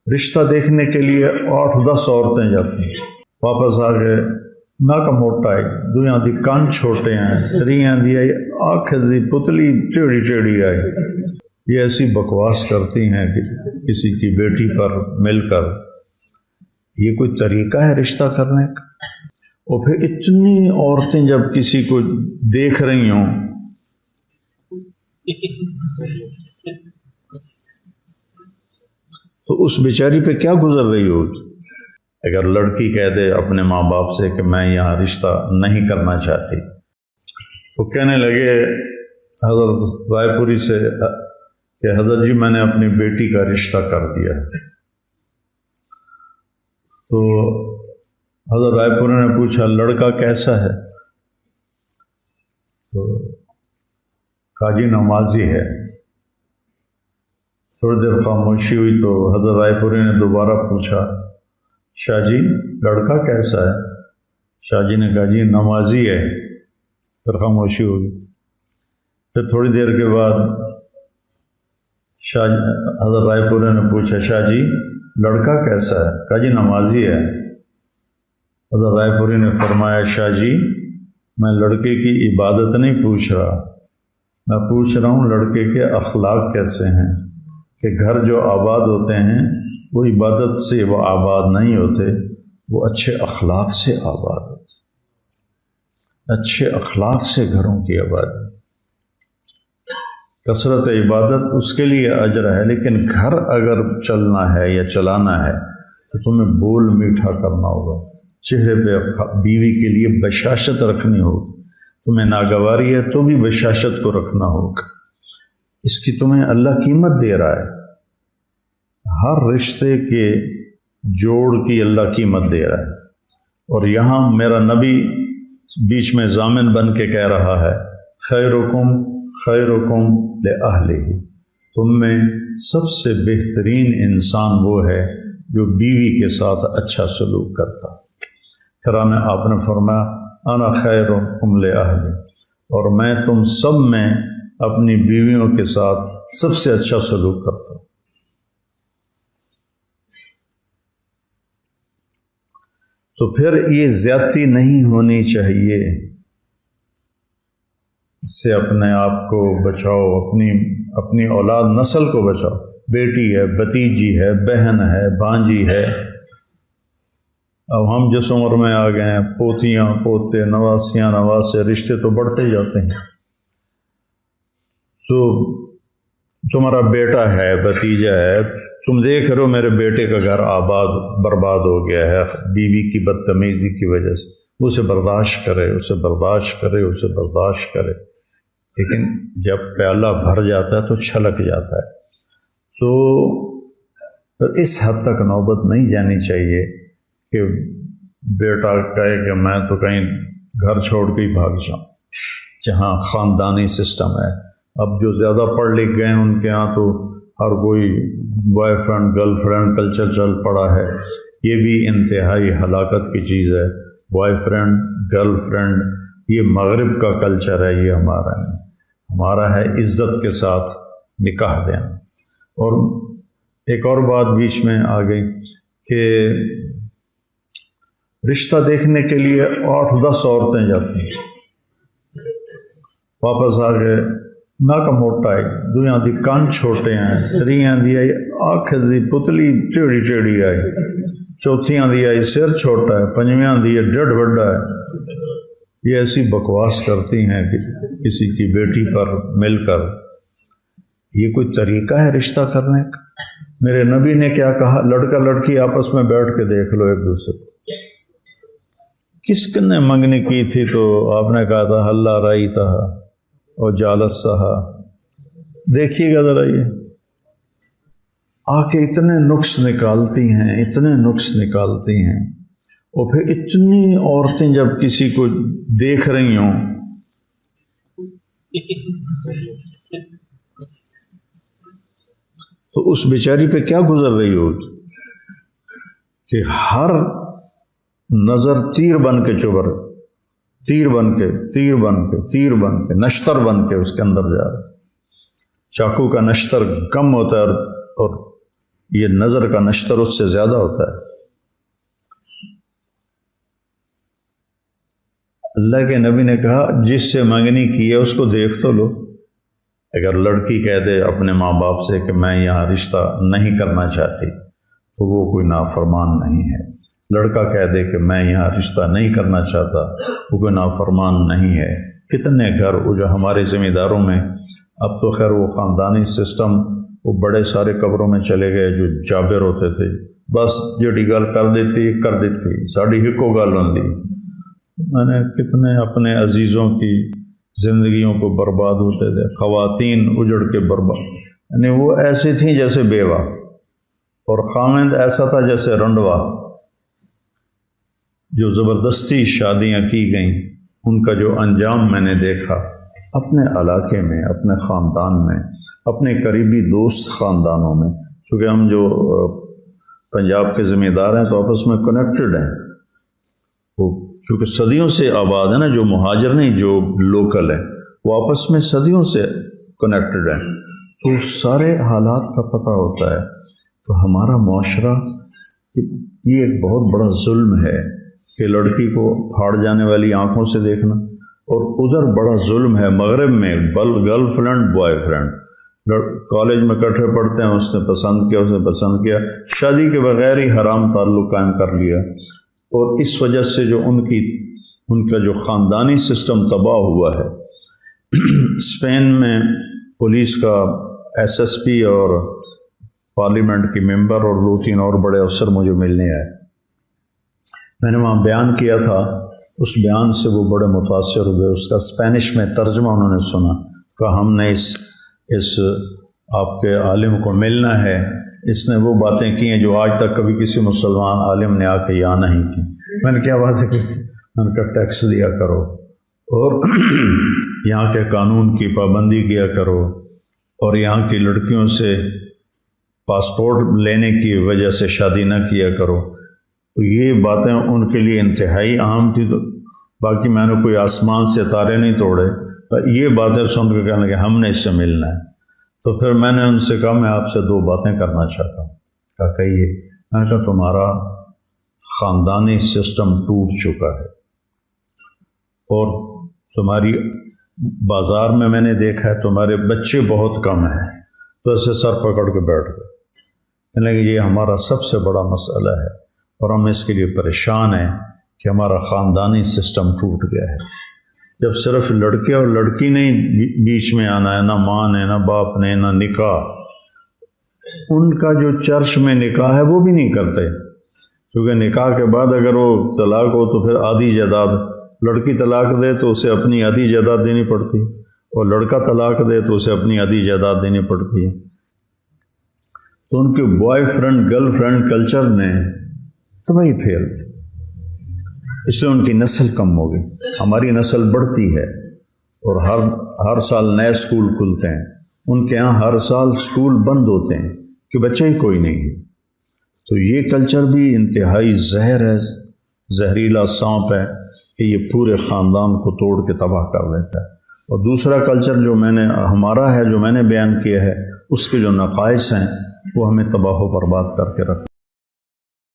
رشتہ دیکھنے کے لیے 8-10 عورتیں جاتی ہیں، واپس آ گئے ناک موٹا ہے، دویاں دی کان چھوٹے ہیں، تریاں دی آنکھ دی پتلی ٹیڑھی ٹیڑھی آئی۔ یہ ایسی بکواس کرتی ہیں کہ کسی کی بیٹی پر مل کر، یہ کوئی طریقہ ہے رشتہ کرنے کا؟ اور پھر اتنی عورتیں جب کسی کو دیکھ رہی ہوں تو اس بیچاری پہ کیا گزر رہی ہوگی؟ اگر لڑکی کہہ دے اپنے ماں باپ سے کہ میں یہاں رشتہ نہیں کرنا چاہتی، تو کہنے لگے حضرت رائے پوری سے کہ حضرت جی میں نے اپنی بیٹی کا رشتہ کر دیا۔ تو حضرت رائے پوری نے پوچھا لڑکا کیسا ہے؟ تو کہا جی نمازی ہے۔ تھوڑی دیر خاموشی ہوئی تو حضرت رائے پوری نے دوبارہ پوچھا شاہ جی لڑکا کیسا ہے؟ شاہ جی نے کہا جی نمازی ہے۔ پھر خاموشی ہوگی۔ پھر تھوڑی دیر کے بعد حضرت رائے پوری نے پوچھا شاہ جی لڑکا کیسا ہے؟ کہا جی نمازی ہے۔ حضرت رائے پوری نے فرمایا شاہ جی میں لڑکے کی عبادت نہیں پوچھ رہا، میں پوچھ رہا ہوں لڑکے کے اخلاق کیسے ہیں، کہ گھر جو آباد ہوتے ہیں وہ عبادت سے وہ آباد نہیں ہوتے، وہ اچھے اخلاق سے آباد ہوتے، اچھے اخلاق سے گھروں کی آبادی۔ کثرت عبادت اس کے لیے اجر ہے، لیکن گھر اگر چلنا ہے یا چلانا ہے تو تمہیں بول میٹھا کرنا ہوگا، چہرے پہ بیوی کے لیے بشاشت رکھنی ہوگی، تمہیں ناگواری ہے تو بھی بشاشت کو رکھنا ہوگا، اس کی تمہیں اللہ قیمت دے رہا ہے، ہر رشتے کے جوڑ کی اللہ قیمت دے رہا ہے۔ اور یہاں میرا نبی بیچ میں ضامن بن کے کہہ رہا ہے خیرکم خیرکم لأہلہ، تم میں سب سے بہترین انسان وہ ہے جو بیوی کے ساتھ اچھا سلوک کرتا۔ پھر آپ نے فرمایا انا خیرکم لأہلہ، اور میں تم سب میں اپنی بیویوں کے ساتھ سب سے اچھا سلوک کرتا ہوں۔ تو پھر یہ زیادتی نہیں ہونی چاہیے، اس سے اپنے آپ کو بچاؤ، اپنی اولاد نسل کو بچاؤ، بیٹی ہے، بھتیجی ہے، بہن ہے، بھانجی ہے۔ اب ہم جس عمر میں آ گئے ہیں، پوتیاں پوتے نواسیاں نواسے، رشتے تو بڑھتے جاتے ہیں۔ تو تمہارا بیٹا ہے، بھتیجا ہے، تم دیکھ رہے ہو میرے بیٹے کا گھر برباد ہو گیا ہے بیوی کی بدتمیزی کی وجہ سے، اسے برداشت کرے، اسے برداشت کرے، اسے برداشت کرے، لیکن جب پیالہ بھر جاتا ہے تو چھلک جاتا ہے۔ تو اس حد تک نوبت نہیں جانی چاہیے کہ بیٹا کہے کہ میں تو کہیں گھر چھوڑ کے ہی بھاگ جاؤں، جہاں خاندانی سسٹم ہے۔ اب جو زیادہ پڑھ لکھ گئے ہیں ان کے ہاں تو ہر کوئی boy friend girl friend culture چل پڑا ہے، یہ بھی انتہائی ہلاکت کی چیز ہے۔ بوائے فرینڈ گرل فرینڈ یہ مغرب کا کلچر ہے، یہ ہمارا نہیں، ہمارا ہے عزت کے ساتھ نکاح دینا۔ اور ایک اور بات بیچ میں آ گئی کہ رشتہ دیکھنے کے لیے 8-10 عورتیں جاتی ہیں، واپس آ گئے ناک موٹا ہے، دویاں دی کان چھوٹے ہیں، تریاں دی آنکھ دی پتلی ٹیڑھی ٹیڑھی آئی، چوتھیاں دی آئی سر چھوٹا ہے، پنجویاں دی ڈیڑھ بڑا ہے۔ یہ ایسی بکواس کرتی ہیں کہ کسی کی بیٹی پر مل کر، یہ کوئی طریقہ ہے رشتہ کرنے کا؟ میرے نبی نے کیا کہا؟ لڑکا لڑکی آپس میں بیٹھ کے دیکھ لو ایک دوسرے کو۔ کس نے منگنی کی تھی تو آپ نے کہا تھا اللہ رائی تھا اور جالس سہا۔ دیکھیے گا ذرا، یہ آ کے اتنے نقص نکالتی ہیں، اتنے نقص نکالتی ہیں، اور پھر اتنی عورتیں جب کسی کو دیکھ رہی ہوں تو اس بیچاری پہ کیا گزر رہی ہوگی کہ ہر نظر تیر بن کے چبھر، تیر بن کے تیر بن کے تیر بن کے نشتر بن کے اس کے اندر جا رہا ہے۔ چاقو کا نشتر کم ہوتا ہے اور یہ نظر کا نشتر اس سے زیادہ ہوتا ہے۔ اللہ کے نبی نے کہا جس سے منگنی کی ہے اس کو دیکھ تو لو۔ اگر لڑکی کہہ دے اپنے ماں باپ سے کہ میں یہاں رشتہ نہیں کرنا چاہتی تو وہ کوئی نافرمان نہیں ہے، لڑکا کہہ دے کہ میں یہاں رشتہ نہیں کرنا چاہتا وہ کوئی نافرمان نہیں ہے۔ کتنے گھر جو ہمارے ذمہ داروں میں، اب تو خیر وہ خاندانی سسٹم وہ بڑے سارے قبروں میں چلے گئے، جو جابر ہوتے تھے بس جڑی گل کر دیتی ساڑی ہکو گل ہوندی۔ میں نے کتنے اپنے عزیزوں کی زندگیوں کو برباد ہوتے تھے، خواتین اجڑ کے برباد، یعنی وہ ایسی تھیں جیسے بیوہ، اور خاوند ایسا تھا جیسے رنڈوا۔ جو زبردستی شادیاں کی گئیں ان کا جو انجام میں نے دیکھا اپنے علاقے میں، اپنے خاندان میں، اپنے قریبی دوست خاندانوں میں، چونکہ ہم جو پنجاب کے ذمہ دار ہیں تو آپس میں کنیکٹڈ ہیں، وہ چونکہ صدیوں سے آباد ہے نا، جو مہاجر نہیں جو لوکل ہیں وہ آپس میں صدیوں سے کنیکٹڈ ہیں، تو سارے حالات کا پتہ ہوتا ہے۔ تو ہمارا معاشرہ یہ ایک بہت بڑا ظلم ہے کہ لڑکی کو پھاڑ جانے والی آنکھوں سے دیکھنا، اور ادھر بڑا ظلم ہے مغرب میں girl friend boy friend, college میں اکٹھے پڑھتے ہیں، اس نے پسند کیا، شادی کے بغیر ہی حرام تعلق قائم کر لیا، اور اس وجہ سے جو ان کا جو خاندانی سسٹم تباہ ہوا ہے۔ اسپین میں پولیس کا SSP اور پارلیمنٹ کی ممبر اور 2-3 اور بڑے افسر مجھے ملنے آئے، میں نے وہاں بیان کیا تھا، اس بیان سے وہ بڑے متاثر ہوئے، اس کا اسپینش میں ترجمہ انہوں نے سنا، کہ ہم نے اس آپ کے عالم کو ملنا ہے، اس نے وہ باتیں کی ہیں جو آج تک کبھی کسی مسلمان عالم نے آ کے یہاں نہیں کی۔ میں نے کیا باتیں کی تھی؟ میں نے کہا ٹیکس دیا کرو، اور یہاں کے قانون کی پابندی کیا کرو، اور یہاں کی لڑکیوں سے پاسپورٹ لینے کی وجہ سے شادی نہ کیا کرو۔ تو یہ باتیں ان کے لیے انتہائی اہم تھی، تو باقی میں نے کوئی آسمان سے تارے نہیں توڑے، یہ باتیں سن کے کہنے کہ ہم نے اس سے ملنا ہے۔ تو پھر میں نے ان سے کہا میں آپ سے 2 باتیں کرنا چاہتا ہوں۔ کہا کہیے؟ میں نے کہا تمہارا خاندانی سسٹم ٹوٹ چکا ہے، اور تمہاری بازار میں نے دیکھا ہے تمہارے بچے بہت کم ہیں۔ تو ایسے سر پکڑ کے بیٹھ گئے، یعنی کہ یہ ہمارا سب سے بڑا مسئلہ ہے، اور ہم اس کے لیے پریشان ہیں کہ ہمارا خاندانی سسٹم ٹوٹ گیا ہے۔ جب صرف لڑکے اور لڑکی نہیں بیچ میں آنا ہے، نہ ماں نے، نہ باپ نے، نہ نکاح، ان کا جو چرچ میں نکاح ہے وہ بھی نہیں کرتے، کیونکہ نکاح کے بعد اگر وہ طلاق ہو تو پھر آدھی جائیداد، لڑکی طلاق دے تو اسے اپنی آدھی جائیداد دینی پڑتی، اور لڑکا طلاق دے تو اسے اپنی آدھی جائیداد دینی پڑتی ہے۔ تو ان کے boy friend girl friend culture نے تباہی پھیل دی، اس لیے ان کی نسل کم ہو گئی۔ ہماری نسل بڑھتی ہے، اور ہر سال نئے اسکول کھلتے ہیں، ان کے ہاں ہر سال اسکول بند ہوتے ہیں کہ بچے ہی کوئی نہیں ہے۔ تو یہ کلچر بھی انتہائی زہر ہے، زہریلا سانپ ہے کہ یہ پورے خاندان کو توڑ کے تباہ کر دیتا ہے۔ اور دوسرا کلچر جو ہمارا ہے، جو میں نے بیان کیا ہے، اس کے جو نقائص ہیں وہ ہمیں تباہ و برباد کر کے رکھتے ہیں۔